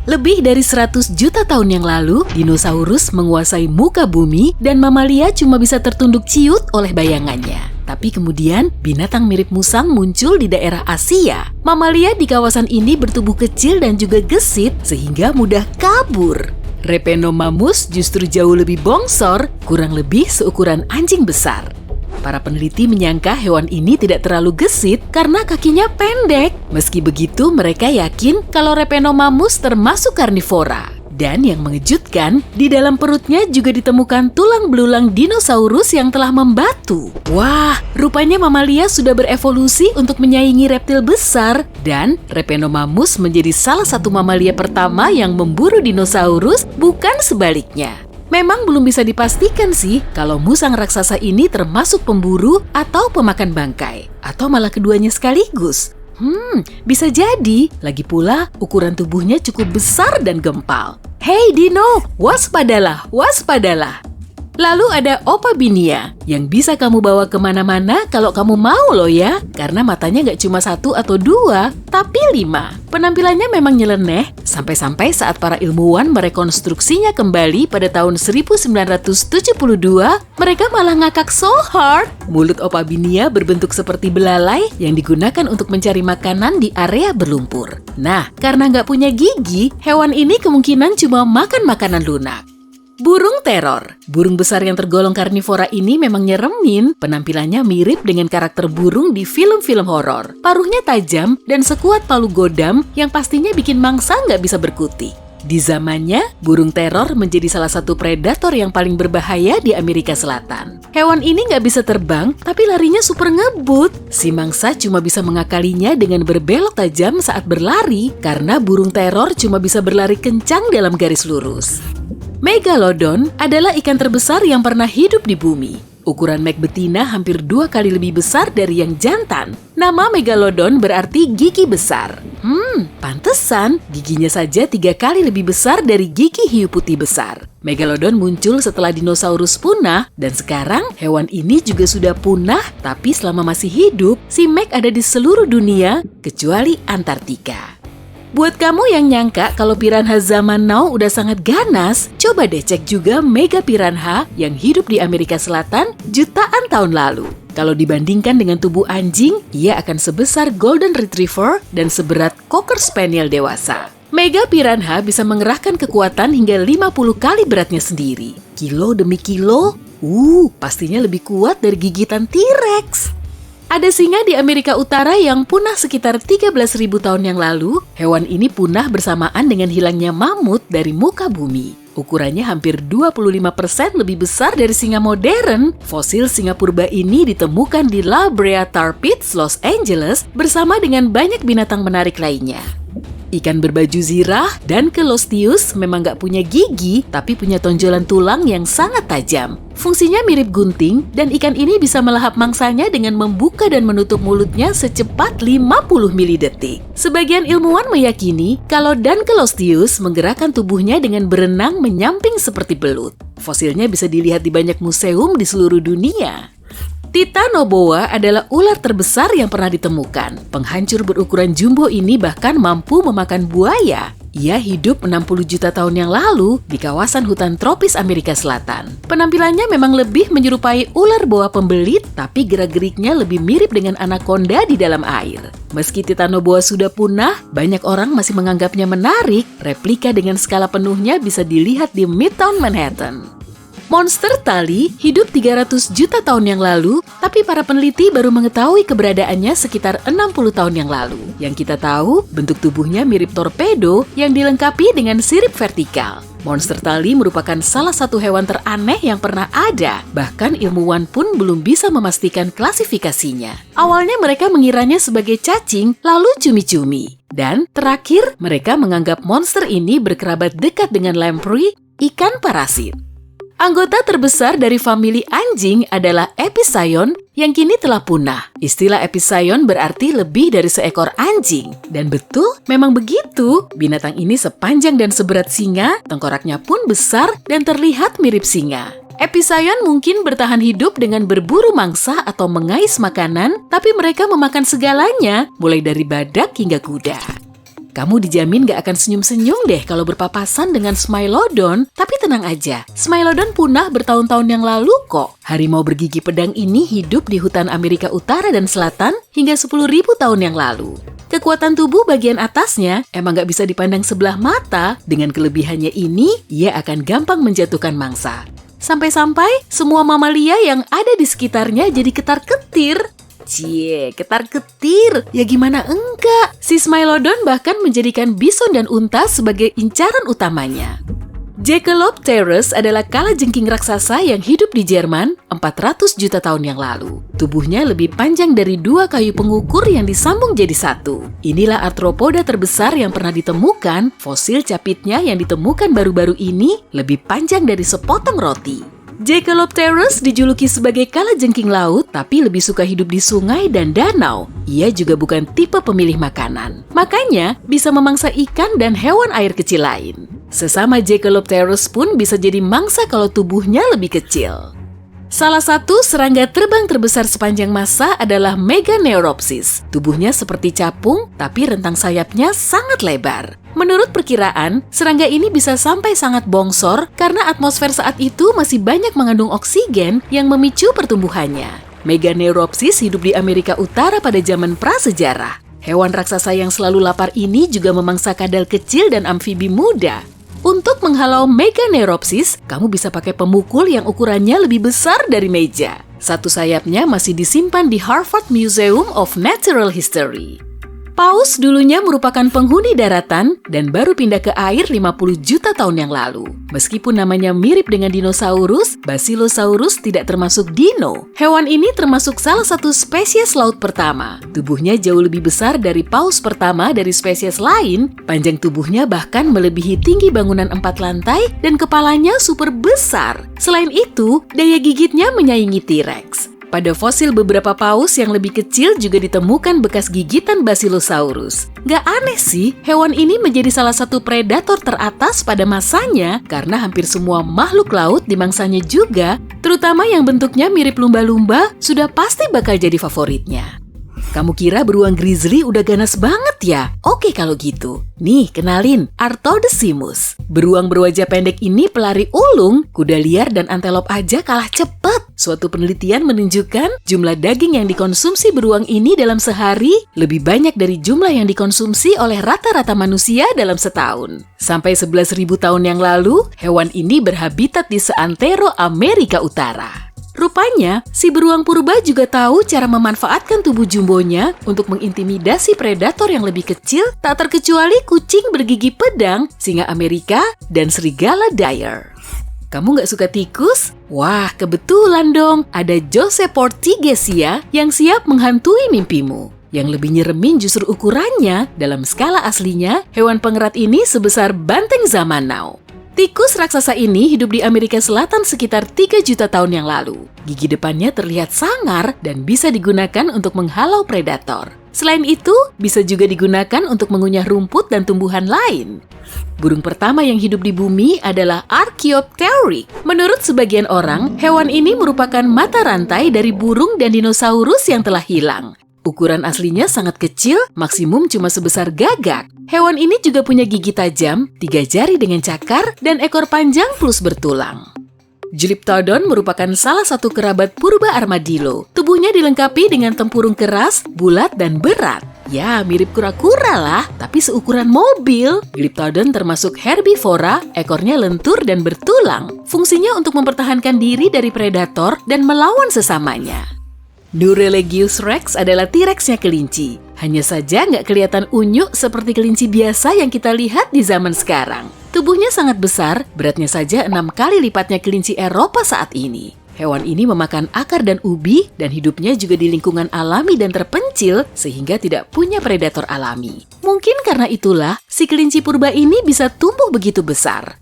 Lebih dari 100 juta tahun yang lalu, dinosaurus menguasai muka bumi dan mamalia cuma bisa tertunduk ciut oleh bayangannya. Tapi kemudian, binatang mirip musang muncul di daerah Asia. Mamalia di kawasan ini bertubuh kecil dan juga gesit sehingga mudah kabur. Repenomamus justru jauh lebih bongsor, kurang lebih seukuran anjing besar. Para peneliti menyangka hewan ini tidak terlalu gesit karena kakinya pendek. Meski begitu, mereka yakin kalau Repenomamus termasuk karnivora. Dan yang mengejutkan, di dalam perutnya juga ditemukan tulang belulang dinosaurus yang telah membatu. Wah, rupanya mamalia sudah berevolusi untuk menyaingi reptil besar. Dan Repenomamus menjadi salah satu mamalia pertama yang memburu dinosaurus, bukan sebaliknya. Memang belum bisa dipastikan sih kalau musang raksasa ini termasuk pemburu atau pemakan bangkai. Atau malah keduanya sekaligus. Bisa jadi. Lagi pula, ukuran tubuhnya cukup besar dan gempal. Hei Dino, waspadalah, waspadalah. Lalu ada Opabinia yang bisa kamu bawa kemana-mana kalau kamu mau loh ya. Karena matanya nggak cuma 1 atau 2, tapi 5. Penampilannya memang nyeleneh, sampai-sampai saat para ilmuwan merekonstruksinya kembali pada tahun 1972, mereka malah ngakak so hard. Mulut Opabinia berbentuk seperti belalai yang digunakan untuk mencari makanan di area berlumpur. Nah, karena nggak punya gigi, hewan ini kemungkinan cuma makan makanan lunak. Burung teror. Burung besar yang tergolong karnivora ini memang nyeremin. Penampilannya mirip dengan karakter burung di film-film horor. Paruhnya tajam dan sekuat palu godam yang pastinya bikin mangsa nggak bisa berkutik. Di zamannya, burung teror menjadi salah satu predator yang paling berbahaya di Amerika Selatan. Hewan ini nggak bisa terbang, tapi larinya super ngebut. Si mangsa cuma bisa mengakalinya dengan berbelok tajam saat berlari, karena burung teror cuma bisa berlari kencang dalam garis lurus. Megalodon adalah ikan terbesar yang pernah hidup di bumi. Ukuran mek betina hampir 2 kali lebih besar dari yang jantan. Nama Megalodon berarti gigi besar. Pantesan giginya saja 3 kali lebih besar dari gigi hiu putih besar. Megalodon muncul setelah dinosaurus punah, dan sekarang hewan ini juga sudah punah, tapi selama masih hidup, si mek ada di seluruh dunia, kecuali Antartika. Buat kamu yang nyangka kalau piranha zaman now udah sangat ganas, coba deh cek juga mega piranha yang hidup di Amerika Selatan jutaan tahun lalu. Kalau dibandingkan dengan tubuh anjing, ia akan sebesar golden retriever dan seberat cocker spaniel dewasa. Mega piranha bisa mengerahkan kekuatan hingga 50 kali beratnya sendiri. Kilo demi kilo, pastinya lebih kuat dari gigitan T-Rex. Ada singa di Amerika Utara yang punah sekitar 13.000 tahun yang lalu. Hewan ini punah bersamaan dengan hilangnya mamut dari muka bumi. Ukurannya hampir 25% lebih besar dari singa modern. Fosil singa purba ini ditemukan di La Brea Tar Pits, Los Angeles, bersama dengan banyak binatang menarik lainnya. Ikan berbaju zirah dan Closteus memang nggak punya gigi, tapi punya tonjolan tulang yang sangat tajam. Fungsinya mirip gunting, dan ikan ini bisa melahap mangsanya dengan membuka dan menutup mulutnya secepat 50 milidetik. Sebagian ilmuwan meyakini kalau Closteus menggerakkan tubuhnya dengan berenang menyamping seperti belut. Fosilnya bisa dilihat di banyak museum di seluruh dunia. Titanoboa adalah ular terbesar yang pernah ditemukan. Penghancur berukuran jumbo ini bahkan mampu memakan buaya. Ia hidup 60 juta tahun yang lalu di kawasan hutan tropis Amerika Selatan. Penampilannya memang lebih menyerupai ular boa pembelit, tapi gerak-geriknya lebih mirip dengan anaconda di dalam air. Meski Titanoboa sudah punah, banyak orang masih menganggapnya menarik. Replika dengan skala penuhnya bisa dilihat di Midtown Manhattan. Monster tali hidup 300 juta tahun yang lalu, tapi para peneliti baru mengetahui keberadaannya sekitar 60 tahun yang lalu. Yang kita tahu, bentuk tubuhnya mirip torpedo yang dilengkapi dengan sirip vertikal. Monster tali merupakan salah satu hewan teraneh yang pernah ada. Bahkan ilmuwan pun belum bisa memastikan klasifikasinya. Awalnya mereka mengiranya sebagai cacing, lalu cumi-cumi. Dan terakhir, mereka menganggap monster ini berkerabat dekat dengan lamprey, ikan parasit. Anggota terbesar dari famili anjing adalah Epicyon yang kini telah punah. Istilah Epicyon berarti lebih dari seekor anjing. Dan betul, memang begitu. Binatang ini sepanjang dan seberat singa, tengkoraknya pun besar dan terlihat mirip singa. Epicyon mungkin bertahan hidup dengan berburu mangsa atau mengais makanan, tapi mereka memakan segalanya, mulai dari badak hingga kuda. Kamu dijamin gak akan senyum-senyum deh kalau berpapasan dengan Smilodon, tapi tenang aja, Smilodon punah bertahun-tahun yang lalu kok. Harimau bergigi pedang ini hidup di hutan Amerika Utara dan Selatan hingga 10.000 tahun yang lalu. Kekuatan tubuh bagian atasnya emang gak bisa dipandang sebelah mata, dengan kelebihannya ini, ia akan gampang menjatuhkan mangsa. Sampai-sampai semua mamalia yang ada di sekitarnya jadi ketar-ketir. Cie, ketar-ketir. Ya gimana enggak? Si Smilodon bahkan menjadikan bison dan unta sebagai incaran utamanya. Jaekelopterus adalah kalajengking raksasa yang hidup di Jerman 400 juta tahun yang lalu. Tubuhnya lebih panjang dari 2 kayu pengukur yang disambung jadi satu. Inilah arthropoda terbesar yang pernah ditemukan. Fosil capitnya yang ditemukan baru-baru ini lebih panjang dari sepotong roti. Jaekelopterus dijuluki sebagai kalajengking laut, tapi lebih suka hidup di sungai dan danau. Ia juga bukan tipe pemilih makanan. Makanya, bisa memangsa ikan dan hewan air kecil lain. Sesama Jaekelopterus pun bisa jadi mangsa kalau tubuhnya lebih kecil. Salah satu serangga terbang terbesar sepanjang masa adalah Meganeuropsis. Tubuhnya seperti capung, tapi rentang sayapnya sangat lebar. Menurut perkiraan, serangga ini bisa sampai sangat bongsor karena atmosfer saat itu masih banyak mengandung oksigen yang memicu pertumbuhannya. Meganeuropsis hidup di Amerika Utara pada zaman prasejarah. Hewan raksasa yang selalu lapar ini juga memangsa kadal kecil dan amfibi muda. Untuk menghalau Meganeuropsis, kamu bisa pakai pemukul yang ukurannya lebih besar dari meja. Satu sayapnya masih disimpan di Harvard Museum of Natural History. Paus dulunya merupakan penghuni daratan dan baru pindah ke air 50 juta tahun yang lalu. Meskipun namanya mirip dengan dinosaurus, Basilosaurus tidak termasuk dino. Hewan ini termasuk salah satu spesies laut pertama. Tubuhnya jauh lebih besar dari paus pertama dari spesies lain. Panjang tubuhnya bahkan melebihi tinggi bangunan 4 lantai dan kepalanya super besar. Selain itu, daya gigitnya menyaingi T-Rex. Pada fosil beberapa paus yang lebih kecil juga ditemukan bekas gigitan Basilosaurus. Gak aneh sih, hewan ini menjadi salah satu predator teratas pada masanya karena hampir semua makhluk laut dimangsanya juga, terutama yang bentuknya mirip lumba-lumba, sudah pasti bakal jadi favoritnya. Kamu kira beruang grizzly udah ganas banget ya? Oke kalau gitu. Nih, kenalin, Artodecimus. Beruang berwajah pendek ini pelari ulung, kuda liar dan antelop aja kalah cepet. Suatu penelitian menunjukkan jumlah daging yang dikonsumsi beruang ini dalam sehari lebih banyak dari jumlah yang dikonsumsi oleh rata-rata manusia dalam setahun. Sampai 11.000 tahun yang lalu, hewan ini berhabitat di seantero Amerika Utara. Rupanya, si beruang purba juga tahu cara memanfaatkan tubuh jumbonya untuk mengintimidasi predator yang lebih kecil, tak terkecuali kucing bergigi pedang, singa Amerika, dan serigala dire. Kamu nggak suka tikus? Wah, kebetulan dong, ada Jose Portigesia yang siap menghantui mimpimu. Yang lebih nyeremin justru ukurannya, dalam skala aslinya, hewan pengerat ini sebesar banteng zaman now. Tikus raksasa ini hidup di Amerika Selatan sekitar 3 juta tahun yang lalu. Gigi depannya terlihat sangar dan bisa digunakan untuk menghalau predator. Selain itu, bisa juga digunakan untuk mengunyah rumput dan tumbuhan lain. Burung pertama yang hidup di bumi adalah Archaeopteryx. Menurut sebagian orang, hewan ini merupakan mata rantai dari burung dan dinosaurus yang telah hilang. Ukuran aslinya sangat kecil, maksimum cuma sebesar gagak. Hewan ini juga punya gigi tajam, 3 jari dengan cakar, dan ekor panjang plus bertulang. Glyptodon merupakan salah satu kerabat purba armadillo. Tubuhnya dilengkapi dengan tempurung keras, bulat, dan berat. Ya, mirip kura-kura lah, tapi seukuran mobil. Glyptodon termasuk herbivora, ekornya lentur dan bertulang. Fungsinya untuk mempertahankan diri dari predator dan melawan sesamanya. Nurelegius rex adalah T-Rex-nya kelinci. Hanya saja nggak kelihatan unyu seperti kelinci biasa yang kita lihat di zaman sekarang. Tubuhnya sangat besar, beratnya saja 6 kali lipatnya kelinci Eropa saat ini. Hewan ini memakan akar dan ubi, dan hidupnya juga di lingkungan alami dan terpencil, sehingga tidak punya predator alami. Mungkin karena itulah, si kelinci purba ini bisa tumbuh begitu besar.